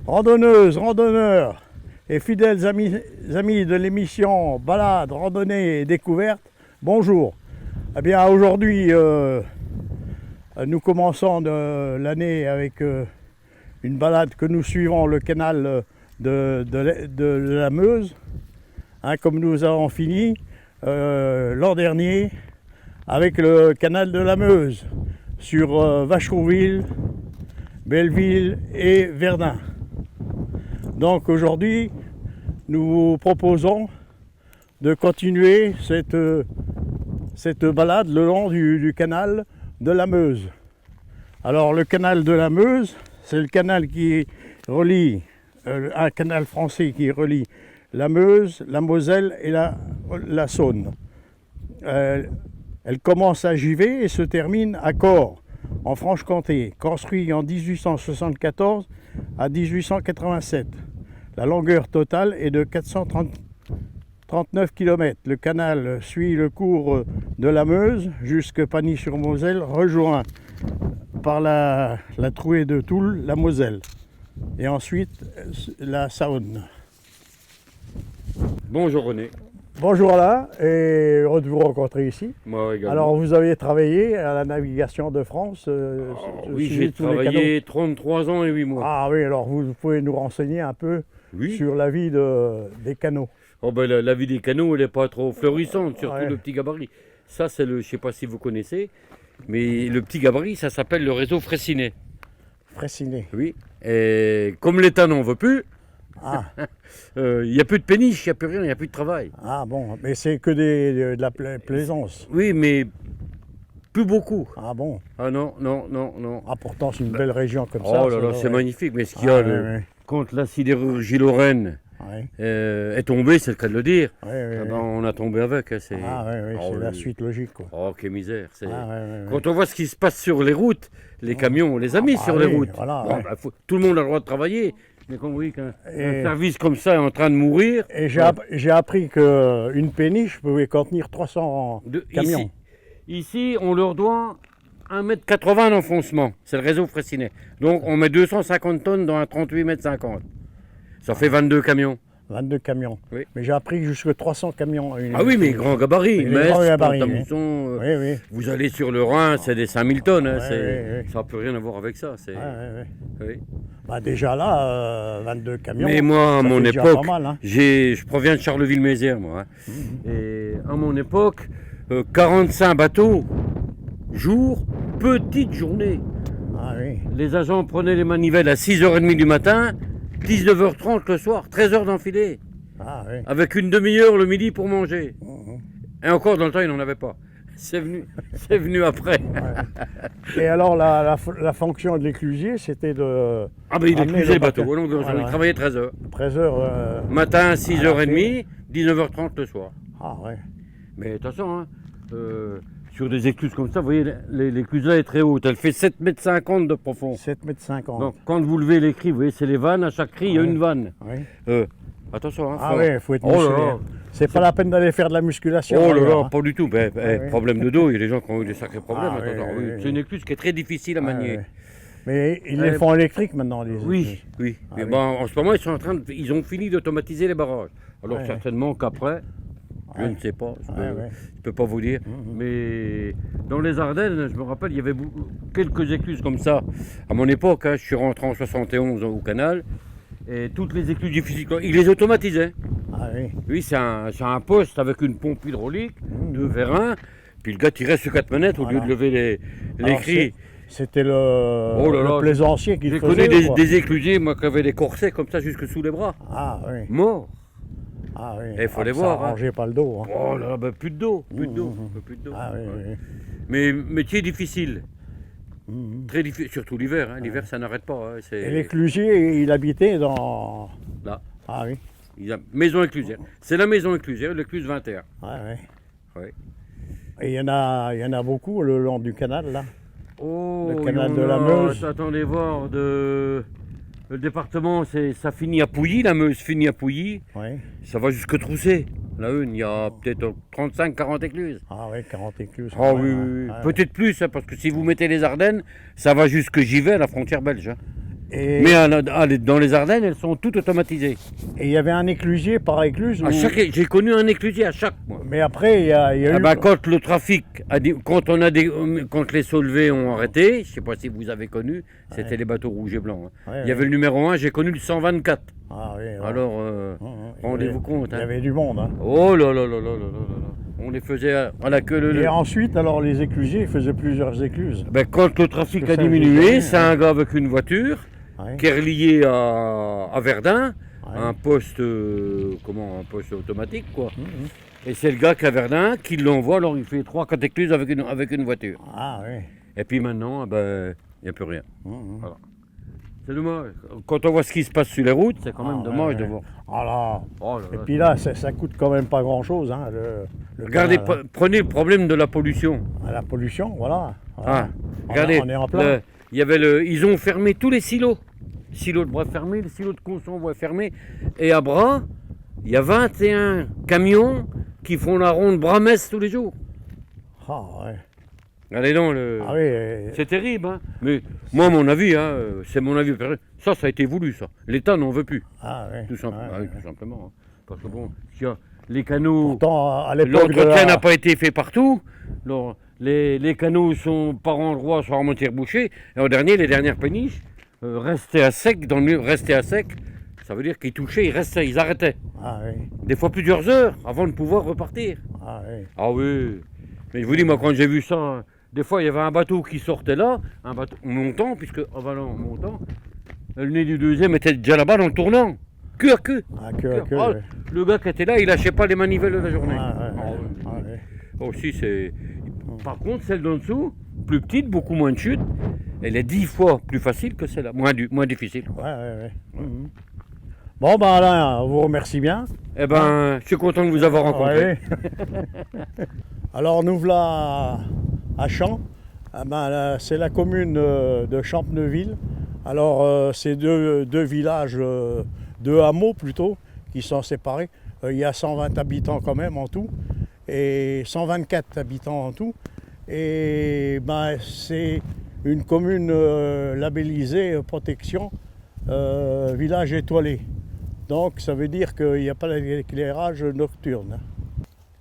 Randonneuses, randonneurs et fidèles amis de l'émission Balade, Randonnée et Découverte, bonjour. Eh bien aujourd'hui, nous commençons l'année avec une balade que nous suivons le canal de la Meuse, comme nous avons fini l'an dernier avec le canal de la Meuse sur Vacherouville, Belleville et Verdun. Donc aujourd'hui, nous vous proposons de continuer cette balade le long du canal de la Meuse. Alors le canal de la Meuse, c'est le canal qui relie, un canal français qui relie la Meuse, la Moselle et la Saône. Elle commence à Givet et se termine à Cors, en Franche-Comté, construit en 1874 à 1887. La longueur totale est de 439 km. Le canal suit le cours de la Meuse jusqu'à Pagny-sur-Moselle, rejoint par la trouée de Toul, la Moselle, et ensuite la Saône. Bonjour René. Bonjour Alain, et heureux de vous rencontrer ici. Moi également. Alors vous avez travaillé à la navigation de France oui, j'ai travaillé 33 ans et 8 mois. Ah oui, alors vous pouvez nous renseigner un peu sur la vie des canots. Oh ben, la vie des canots, elle n'est pas trop florissante, surtout le petit gabarit. Ça, c'est je ne sais pas si vous connaissez, mais le petit gabarit, ça s'appelle le réseau Fraissinet. Fraissinet. Oui, et comme l'État n'en veut plus, il n'y a plus de péniche, il n'y a plus rien, il n'y a plus de travail. Ah bon, mais c'est que de la plaisance. Oui, mais plus beaucoup. Ah bon? Ah non. Ah pourtant c'est une belle région comme ça. Oh là là, c'est magnifique, mais ce qu'il y a, quand la sidérurgie lorraine est tombée, c'est le cas de le dire, on a tombé avec. C'est la suite logique, quoi. Oh, quelle misère. Quand on voit ce qui se passe sur les routes, les camions, on les a mis sur les routes. Voilà, tout le monde a le droit de travailler. Mais quand vous voyez qu'un service comme ça est en train de mourir... Et j'ai appris qu'une péniche pouvait contenir 300 camions. Ici, on leur doit 1,80 m d'enfoncement. C'est le réseau Fraissinet. Donc, on met 250 tonnes dans un 38,50 m. Ça fait 22 camions. 22 camions. Oui. Mais j'ai appris jusqu'à 300 camions. Ah oui, mais grand gabarit. Pont-à-Mousson, vous allez sur le Rhin, c'est des 5000 tonnes. Ça n'a plus rien à voir avec ça. Bah déjà là, 22 camions. Mais moi, à mon époque, je proviens de Charleville-Mézières, moi. Et à mon époque, 45 bateaux, jour, petite journée. Ah oui. Les agents prenaient les manivelles à 6h30 du matin, 19h30 le soir, 13h d'enfilée. Ah oui. Avec une demi-heure le midi pour manger. Et encore dans le temps, ils n'en avaient pas. C'est venu après. Et alors la fonction de l'éclusier, c'était de... Ah ben il éclusait le bateau. Il travaillait 13h. 13h. Matin 6h30, 19h30 le soir. Ah ouais. Mais attention, sur des écluses comme ça, vous voyez, l'écluse là est très haute. Elle fait 7,50 m de profond. 7,50 m. Donc quand vous levez les cris, vous voyez, c'est les vannes. À chaque cri, il y a une vanne. Attention, il faut être musclé. C'est pas la peine d'aller faire de la musculation. Oh là là, pas du tout. Problème de dos, il y a des gens qui ont eu des sacrés problèmes. C'est une écluse qui est très difficile à manier. Mais ils les font électriques maintenant, les écluses. Oui. Mais en ce moment, ils ont fini d'automatiser les barrages. Alors certainement qu'après, je ne sais pas, je ne peux pas vous dire. Mais dans les Ardennes, je me rappelle, il y avait quelques écluses comme ça. À mon époque, je suis rentré en 71 au canal. Et toutes les écluses difficiles, ils les automatisaient. Ah oui. Oui, c'est un poste avec une pompe hydraulique, 2 vérins, puis le gars tirait sur 4 manettes au lieu de lever les cris. C'était le plaisancier qui le faisait. J'ai connu des éclusiers, moi, qui avaient des corsets comme ça jusque sous les bras. Ah oui. Morts. Ah oui. Et il faut les voir. Ça n'arrangeait pas le dos. Oh là là, plus de dos. Plus de dos. Ah oui. Mais métier difficile. Très difficile, surtout l'hiver. L'hiver, ça n'arrête pas. Et l'éclusier, il habitait dans... Là. Ah oui. Maison éclusière. C'est la maison éclusière, l'écluse 21. Et il y en a beaucoup le long du canal, là. Oh, le canal de la Meuse. Attendez voir, le département, ça finit à Pouilly, la Meuse finit à Pouilly. Ça va jusque Trousset. La Une, il y a peut-être 35-40 écluses. Ah oui, 40 écluses. Ah oui. Peut-être plus, parce que si vous mettez les Ardennes, ça va jusque Givet, à la frontière belge. Mais dans les Ardennes, elles sont toutes automatisées. Et il y avait un éclusier par écluse J'ai connu un éclusier à chaque mois. Mais après, il y a eu... Quand le trafic, quand les soulevés ont arrêté, je ne sais pas si vous avez connu, c'était les bateaux rouges et blancs. Hein. Il y avait le numéro 1, j'ai connu le 124. Ah, oui, ouais. Alors, rendez-vous compte. Il y avait du monde. Hein. Oh là là là là là là. On les faisait à la queue leu. Et ensuite, alors les éclusiers, ils faisaient plusieurs écluses. Quand le trafic a diminué, c'est un gars avec une voiture qui est relié à Verdun, un poste automatique quoi. Et c'est le gars qui est à Verdun qui l'envoie, alors il fait 3-4 écluses avec une voiture. Ah oui. Et puis maintenant, il n'y a plus rien. Voilà. C'est dommage. Quand on voit ce qui se passe sur les routes, c'est quand même dommage de voir. Voilà. Oh là là. Et puis là, ça coûte quand même pas grand-chose. Hein, regardez, canal, hein. Prenez le problème de la pollution. La pollution, voilà. Regardez, on est en plein. Ils ont fermé tous les silos. Silos de Bras fermés, le silo de Conson fermé. Et à Bras, il y a 21 camions qui font la ronde Bras-Metz tous les jours. Ah ouais. Regardez donc, c'est terrible. Hein. Mais moi, mon avis, c'est mon avis. Ça a été voulu, ça. L'État n'en veut plus. Ah oui. Tout simplement. Hein. Parce que bon, les canaux, pourtant, à l'époque l'entretien n'a pas été fait partout. Alors, les canaux sont par endroits sur remonter bouchés. Et en dernier, les dernières péniches restaient à sec. Ça veut dire qu'ils touchaient, ils arrêtaient. Ah oui. Des fois plusieurs heures avant de pouvoir repartir. Ah oui. Ah oui. Mais je vous dis, moi, quand j'ai vu ça, des fois, il y avait un bateau qui sortait là, un bateau montant, montant, le nez du deuxième était déjà là-bas dans le tournant. Queue à queue. Ah, queue à queue, Ah, ouais. le gars qui était là, il lâchait pas les manivelles de la journée. Oui. C'est... Par contre, celle d'en dessous, plus petite, beaucoup moins de chute, elle est 10 fois plus facile que celle-là, moins difficile. Ouais. Bon, ben Alain, on vous remercie bien. Eh ben, je suis content de vous avoir rencontré. Ouais. Alors, nous voilà à Champs. C'est la commune de Champneuville. Alors, c'est deux villages, deux hameaux plutôt, qui sont séparés. Il y a 120 habitants quand même en tout, et 124 habitants en tout. Et c'est une commune labellisée protection village étoilé. Donc ça veut dire qu'il n'y a pas d'éclairage nocturne.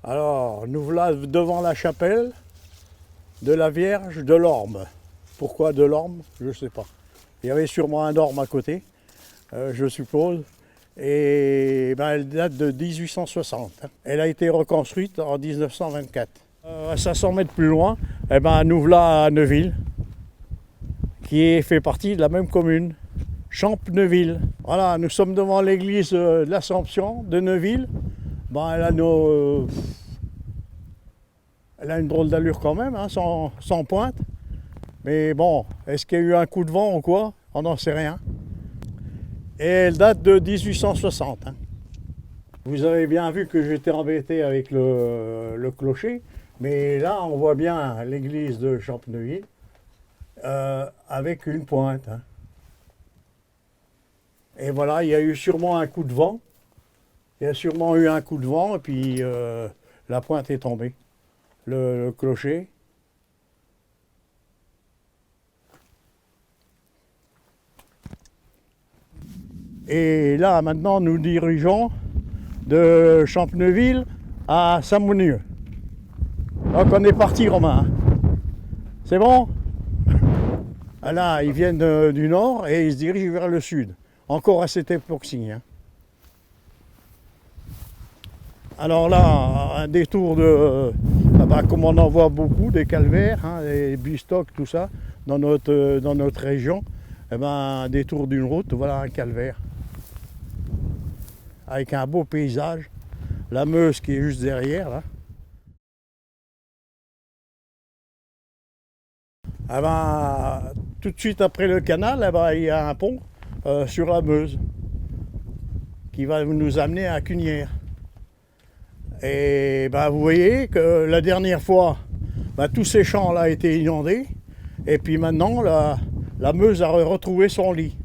Alors nous voilà devant la chapelle de la Vierge de l'Orme. Pourquoi de l'Orme? Je ne sais pas. Il y avait sûrement un orme à côté, je suppose. Et elle date de 1860. Elle a été reconstruite en 1924. À 500 mètres plus loin, nous voilà à Neuville, qui fait partie de la même commune. Champneuville. Voilà, nous sommes devant l'église de l'Assomption de Neuville. Elle a une drôle d'allure quand même, hein, sans pointe. Mais bon, est-ce qu'il y a eu un coup de vent ou quoi? On n'en sait rien. Et elle date de 1860. Hein. Vous avez bien vu que j'étais embêté avec le clocher. Mais là, on voit bien l'église de Champneuville avec une pointe. Hein. Et voilà, il y a eu sûrement un coup de vent. Il y a sûrement eu un coup de vent et puis la pointe est tombée. Le clocher. Et là, maintenant, nous dirigeons de Champneuville à Saint-Mounieux. Donc on est parti, Romain. C'est bon? Là, ils viennent du nord et ils se dirigent vers le sud. Encore à cette époque-ci. Hein. Alors là, un détour comme on en voit beaucoup, des calvaires, hein, des bistocks, tout ça, dans notre région, un détour d'une route, voilà un calvaire. Avec un beau paysage, la Meuse qui est juste derrière, là. Tout de suite après le canal, il y a un pont sur la Meuse qui va nous amener à Cunières. Et vous voyez que la dernière fois, tous ces champs-là étaient inondés. Et puis maintenant, la Meuse a retrouvé son lit.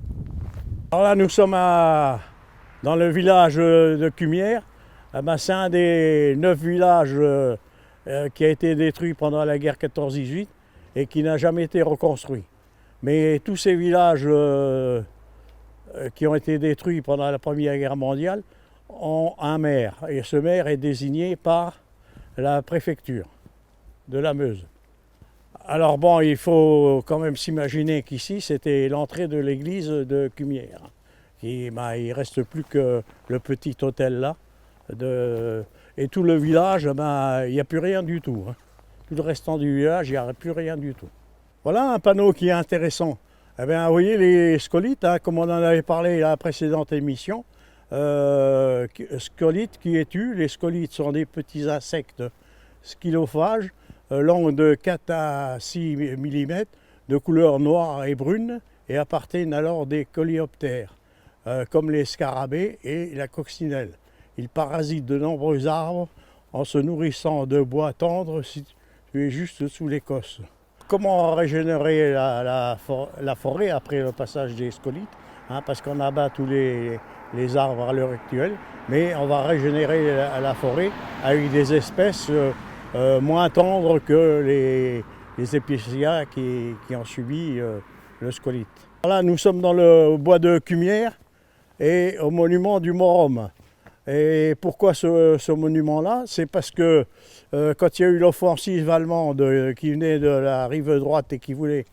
Alors là, nous sommes dans le village de Cunières. C'est un des 9 villages qui a été détruit pendant la guerre 14-18 et qui n'a jamais été reconstruit. Mais tous ces villages qui ont été détruits pendant la Première Guerre mondiale ont un maire. Et ce maire est désigné par la préfecture de la Meuse. Alors bon, il faut quand même s'imaginer qu'ici, c'était l'entrée de l'église de Cumières. Il ne reste plus que le petit hôtel là. Et tout le village, il n'y a plus rien du tout. Tout le restant du village, il n'y a plus rien du tout. Voilà un panneau qui est intéressant. Eh bien, vous voyez les scolites, comme on en avait parlé à la précédente émission. Scolites, qui es-tu? Les scolites sont des petits insectes scylophages, longs de 4 à 6 mm, de couleur noire et brune, et appartiennent alors des coléoptères, comme les scarabées et la coccinelle. Ils parasitent de nombreux arbres en se nourrissant de bois tendres situés juste sous l'écorce. Comment régénérer la forêt après le passage des scolites, parce qu'on abat tous les arbres à l'heure actuelle, mais on va régénérer la forêt avec des espèces moins tendres que les épicéas qui ont subi le scolite. Là, nous sommes dans le bois de Cumières et au monument du Mont-Rome. Et pourquoi ce monument-là? C'est parce que quand il y a eu l'offensive allemande qui venait de la rive droite et qui voulait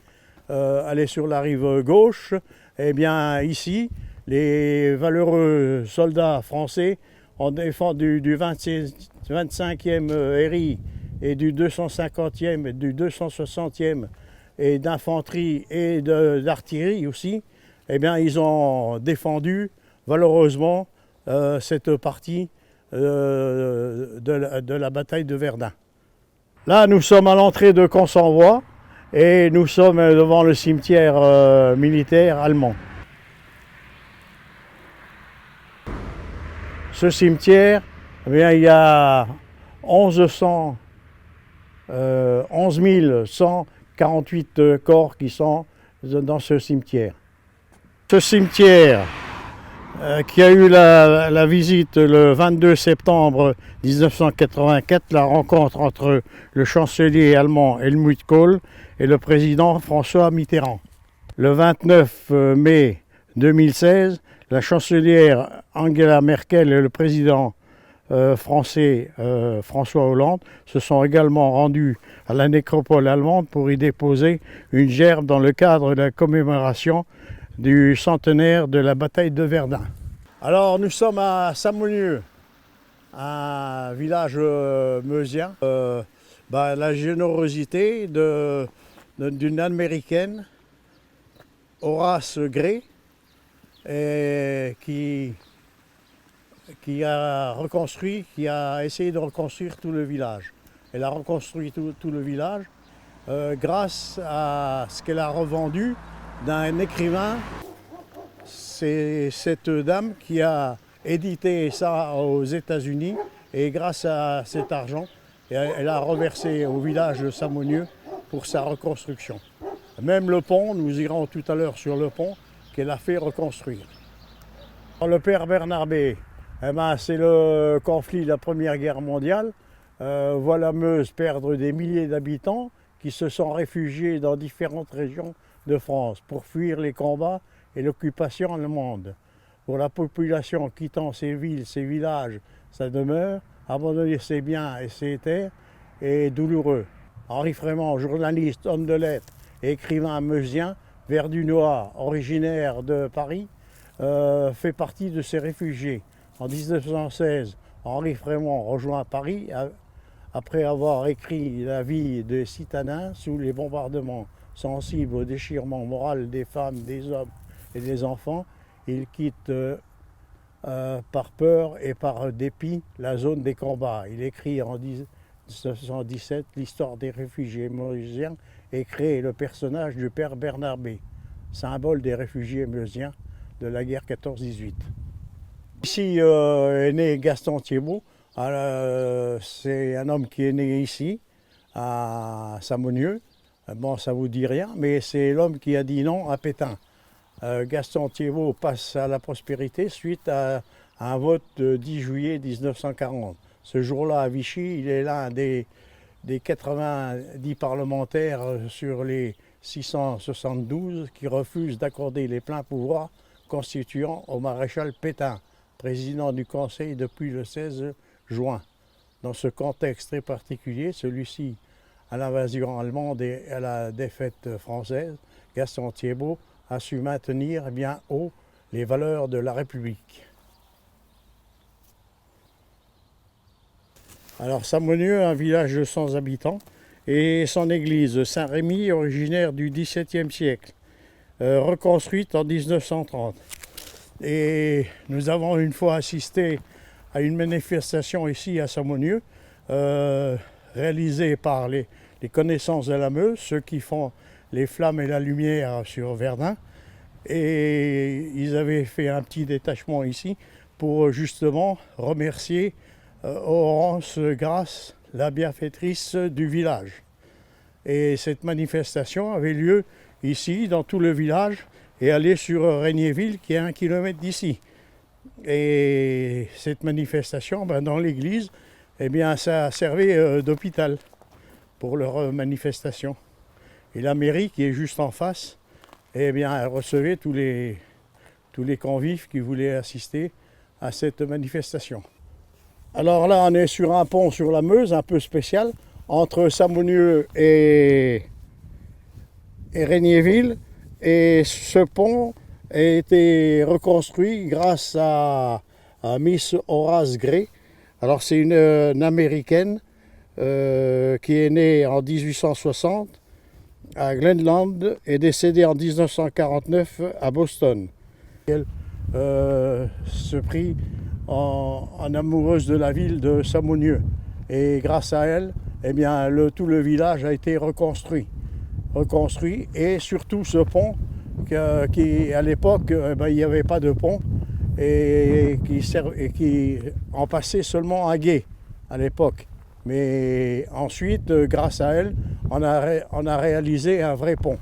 aller sur la rive gauche, eh bien ici, les valeureux soldats français ont défendu du 25e RI et du 250e et du 260e et d'infanterie et d'artillerie aussi. Eh bien, ils ont défendu valeureusement cette partie de la bataille de Verdun. Là, nous sommes à l'entrée de Consenvoie et nous sommes devant le cimetière militaire allemand. Ce cimetière, eh bien, il y a 11 148 corps qui sont dans ce cimetière. Ce cimetière qui a eu la visite le 22 septembre 1984, la rencontre entre le chancelier allemand Helmut Kohl et le président François Mitterrand. Le 29 mai 2016, la chancelière Angela Merkel et le président français François Hollande se sont également rendus à la nécropole allemande pour y déposer une gerbe dans le cadre de la commémoration du centenaire de la bataille de Verdun. Alors nous sommes à Samonieu, un village meusien. La générosité d'une Américaine, Horace Gray, qui a reconstruit, qui a essayé de reconstruire tout le village. Elle a reconstruit tout le village grâce à ce qu'elle a revendu d'un écrivain. C'est cette dame qui a édité ça aux États-Unis et grâce à cet argent, elle a reversé au village de Samonieu pour sa reconstruction. Même le pont, nous irons tout à l'heure sur le pont, qu'elle a fait reconstruire. Le père Bernarbé, c'est le conflit de la Première Guerre mondiale. Voilà Meuse perdre des milliers d'habitants qui se sont réfugiés dans différentes régions de France pour fuir les combats et l'occupation allemande. Pour la population quittant ses villes, ses villages, sa demeure, abandonner ses biens et ses terres est douloureux. Henri Frémont, journaliste, homme de lettres et écrivain meusien, verdunois, originaire de Paris, fait partie de ces réfugiés. En 1916, Henri Frémont rejoint Paris après avoir écrit La vie des citadins sous les bombardements. Sensible au déchirement moral des femmes, des hommes et des enfants, il quitte par peur et par dépit la zone des combats. Il écrit en 1917 l'histoire des réfugiés meusiens et crée le personnage du père Bernarbé, symbole des réfugiés meusiens de la guerre 14-18. Ici est né Gaston Thiebaut. C'est un homme qui est né ici, à Samonieu. Bon, ça ne vous dit rien, mais c'est l'homme qui a dit non à Pétain. Gaston Thiebaut passe à la prospérité suite à un vote de 10 juillet 1940. Ce jour-là, à Vichy, il est l'un des 90 parlementaires sur les 672 qui refuse d'accorder les pleins pouvoirs constituants au maréchal Pétain, président du Conseil depuis le 16 juin. Dans ce contexte très particulier, celui-ci à l'invasion allemande et à la défaite française, Gaston Thiebaut a su maintenir bien haut les valeurs de la République. Alors Samonieu, un village de 100 habitants, et son église Saint-Rémy, originaire du XVIIe siècle, reconstruite en 1930. Et nous avons une fois assisté à une manifestation ici à Samonieu, réalisée par les connaissances de la Meuse, ceux qui font les flammes et la lumière sur Verdun. Et ils avaient fait un petit détachement ici pour justement remercier Hortense Grasse, la bienfaitrice du village. Et cette manifestation avait lieu ici, dans tout le village, et allait sur Regnéville, qui est à 1 kilomètre d'ici. Et cette manifestation, dans l'église, eh bien, ça a servi d'hôpital pour leur manifestation. Et la mairie, qui est juste en face, eh bien, elle recevait tous les convives qui voulaient assister à cette manifestation. Alors là, on est sur un pont sur la Meuse, un peu spécial, entre Samonieu et Regnéville. Et ce pont a été reconstruit grâce à Miss Horace Gray. Alors c'est une Américaine qui est née en 1860 à Glenland et décédée en 1949 à Boston. Elle se prit en amoureuse de la ville de Samonieu. Et grâce à elle, eh bien, tout le village a été reconstruit. Et surtout ce pont qui à l'époque, il n'y avait pas de pont et qui en passait seulement un gué à l'époque. Mais ensuite, grâce à elle, on a réalisé un vrai pont.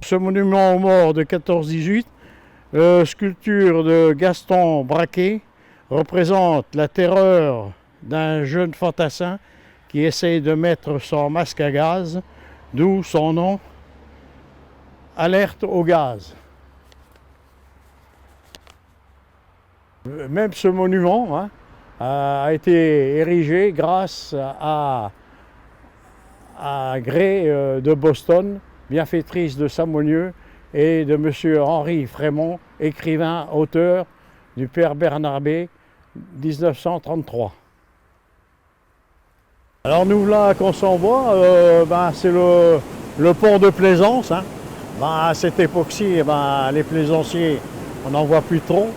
Ce monument aux morts de 14-18, sculpture de Gaston Braquet, représente la terreur d'un jeune fantassin qui essaye de mettre son masque à gaz, d'où son nom, Alerte au gaz. Même ce monument a été érigé grâce à Gray de Boston, bienfaitrice de Samonieu, et de M. Henri Frémont, écrivain, auteur du Père Bernabé, 1933. Alors nous voilà à Consenvoie, c'est le pont de Plaisance. À cette époque-ci, les plaisanciers, on n'en voit plus trop,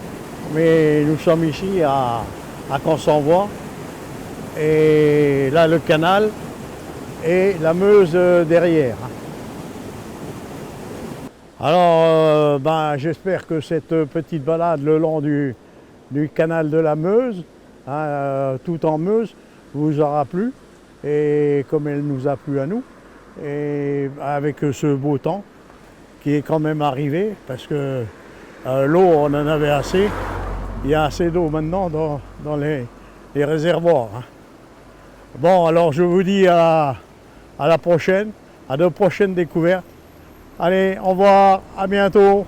mais nous sommes ici à Consenvoie. Et là, le canal et la Meuse derrière. Alors, j'espère que cette petite balade le long du canal de la Meuse, tout en Meuse, vous aura plu, et comme elle nous a plu à nous, et avec ce beau temps qui est quand même arrivé, parce que l'eau, on en avait assez. Il y a assez d'eau maintenant dans les réservoirs. Bon, alors je vous dis à la prochaine, à de prochaines découvertes. Allez, au revoir, à bientôt.